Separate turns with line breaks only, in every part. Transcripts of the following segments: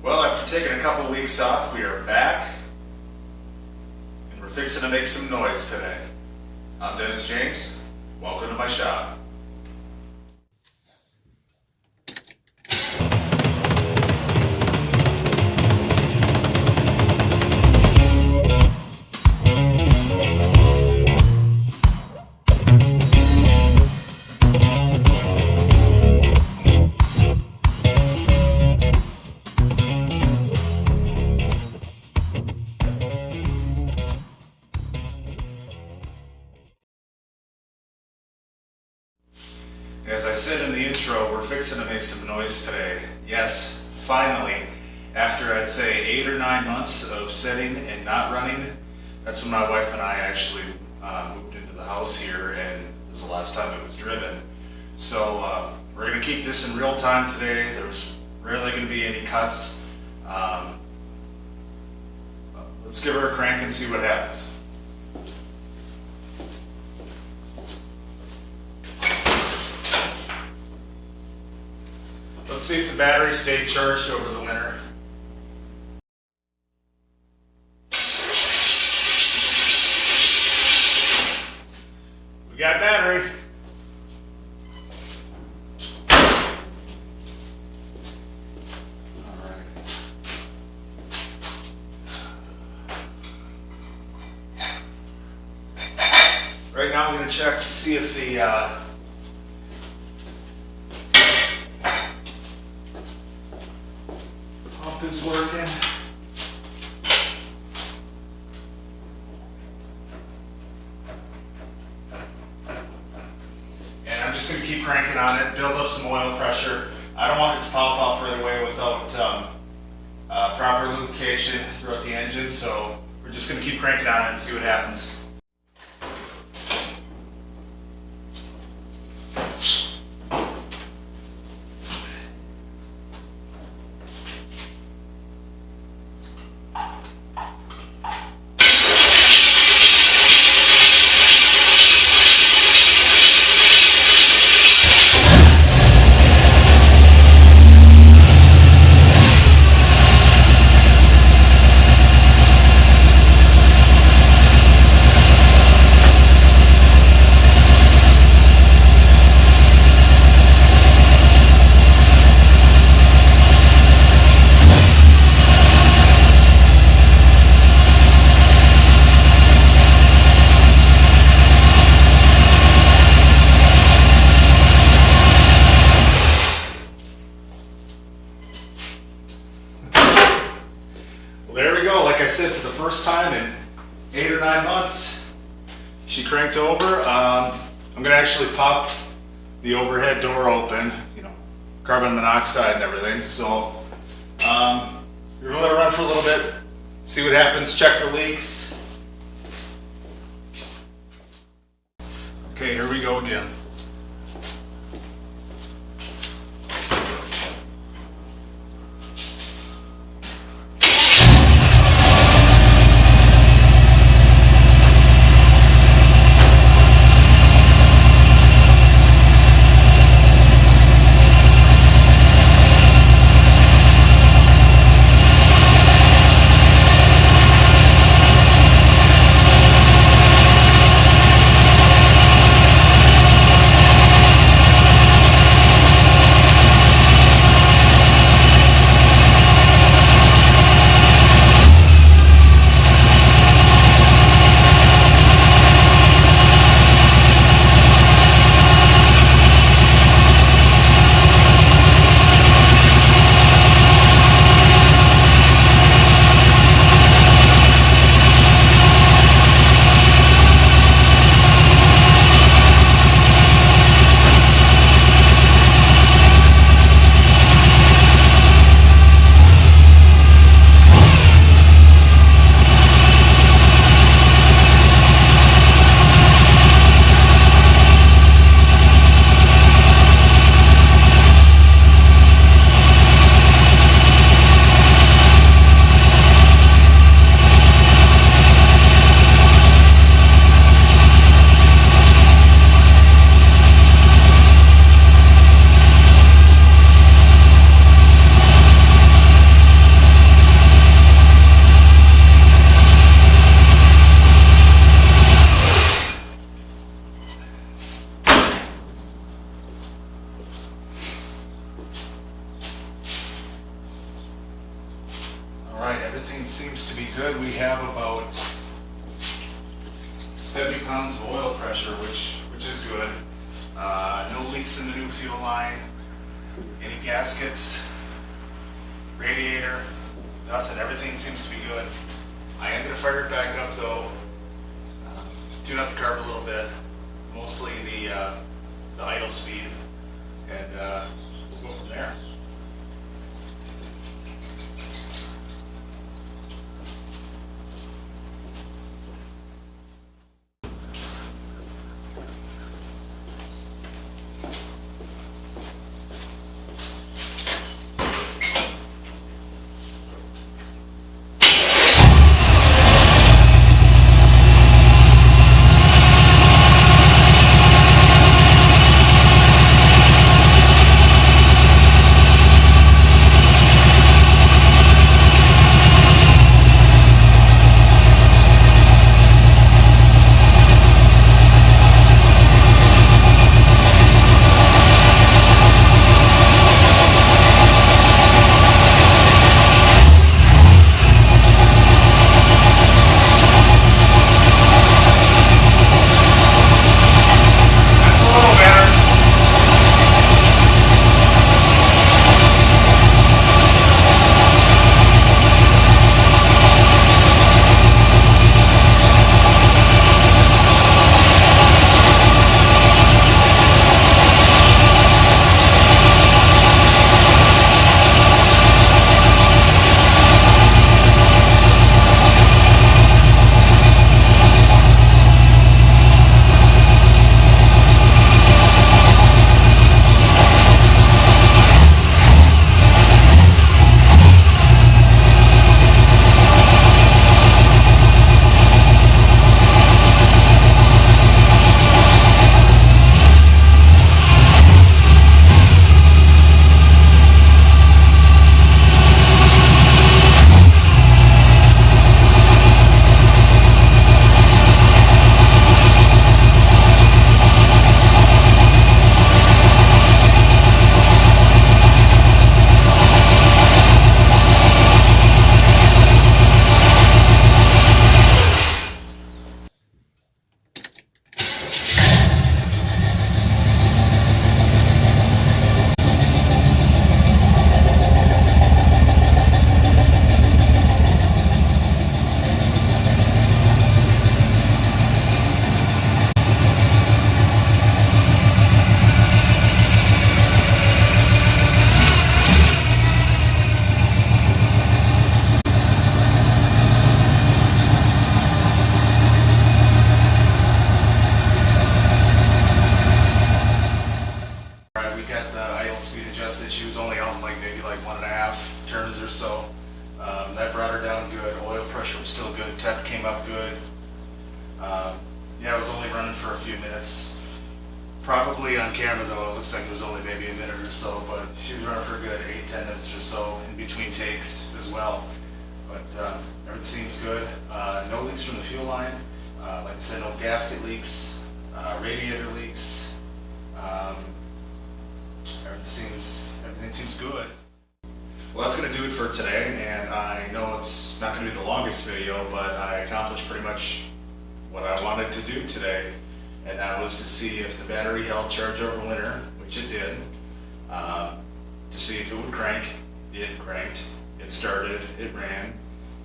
Well, after taking a couple weeks off, we are back, and we're fixing to make some noise today. I'm Dennis James. Welcome to my shop. As I said in the intro, we're fixing to make some noise today. Yes, finally, after I'd say 8 or 9 months of sitting and not running, that's when my wife and I actually moved into the house here, and it was the last time it was driven. So we're going to keep this in real time today. There's rarely going to be any cuts. Let's give her a crank and see what happens. Let's see if the battery stayed charged over the winter. We got battery. All right. Right now I'm going to check to see if the pump is working. And I'm just going to keep cranking on it, build up some oil pressure. I don't want it to pop off right away without proper lubrication throughout the engine, so we're just going to keep cranking on it and see what happens. There we go. Like I said, for the first time in 8 or 9 months, she cranked over. I'm going to actually pop the overhead door open, carbon monoxide and everything. So we're going to let it run for a little bit, see what happens, check for leaks. Okay, here we go again. everything seems to be good. We have about 70 pounds of oil pressure, which is good. No leaks in the new fuel line, any gaskets, radiator, nothing. Everything seems to be good. I am going to fire it back up though, tune up the carb a little bit, mostly the idle speed, and we'll go from there. She was only on maybe 1.5 turns or so. That brought her down good. Oil pressure was still good. Temp came up good. Yeah, it was only running for a few minutes. Probably on camera though, it looks like it was only maybe a minute or so, but she was running for a good 8-10 minutes or so in between takes as well. But everything seems good. No leaks from the fuel line. Like I said, no gasket leaks, radiator leaks. Everything seems good. Well, that's going to do it for today, and I know it's not going to be the longest video, but I accomplished pretty much what I wanted to do today, and that was to see if the battery held charge over winter, which it did, to see if it would crank. It cranked, it started, it ran,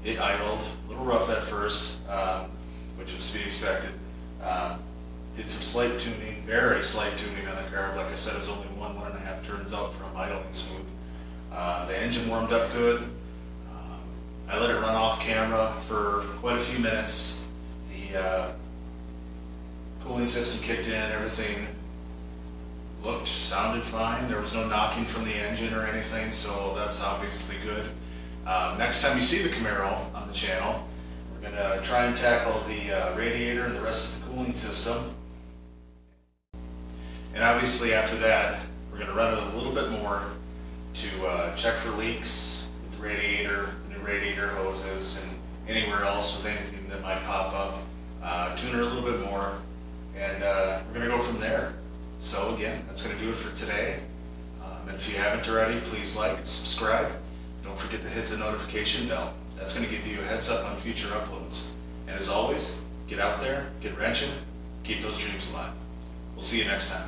it idled, a little rough at first, which was to be expected. Did some slight tuning, very slight tuning on the carb. Like I said, it was only 1.5 turns out from idling smooth. The engine warmed up good. I let it run off camera for quite a few minutes. The cooling system kicked in, everything sounded fine. There was no knocking from the engine or anything, so that's obviously good. Next time you see the Camaro on the channel, we're going to try and tackle the radiator and the rest of the cooling system. And obviously after that, we're going to run it a little bit more to check for leaks with the radiator, the new radiator hoses, and anywhere else with anything that might pop up. Tune her a little bit more, and we're going to go from there. So again, that's going to do it for today. And if you haven't already, please like, subscribe. Don't forget to hit the notification bell. That's gonna give you a heads up on future uploads. And as always, get out there, get wrenching, keep those dreams alive. We'll see you next time.